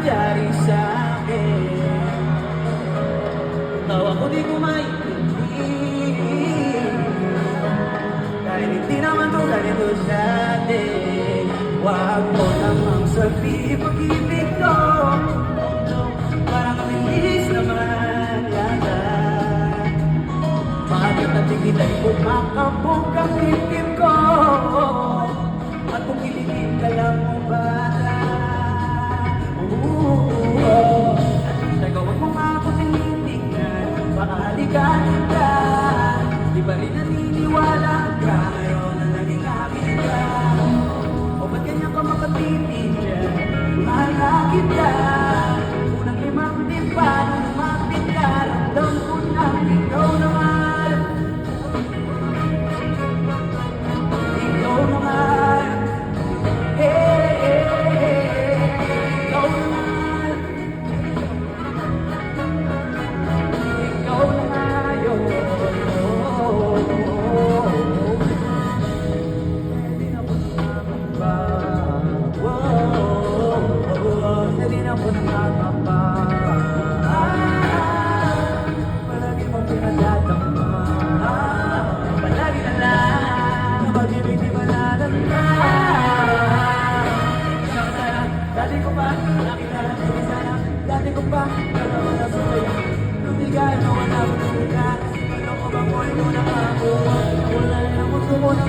nangyari sa akin. Tawa ko di ko maintindihan, dahil hindi naman to ganito dati. Wag mo namang sabihin pag-ibig ko, parang bilis naman yata. Bakit natin kita'y kumakabog ang itim ko, at kung kiligin ka lang mo bata. At huwag mo nga ako tinitingnan, baka halikan ka. Di ba rin naniniwala ka, mayroon na naging akin ka. O ba't ganyan ka makatitigyan, mahal na kita. Unang limang timpa, nung lumapit ka, ramdam ko na ikaw naman. Ikaw naman. Hey, hey, hey. Ikaw naman. Ikaw naman yun. Hindi na po nakakapa. Hindi na po nakakapa. Palagi mong pinagdadama. Palagi na lang. Pag-ibig di malalanda. Dati ko pa, nakita na hindi sana. Dati ko pa, nagawa na sa kayo. Lumigay na wala ko na. Ano ko ba mo ito na ako? Wala na ang gusto mo na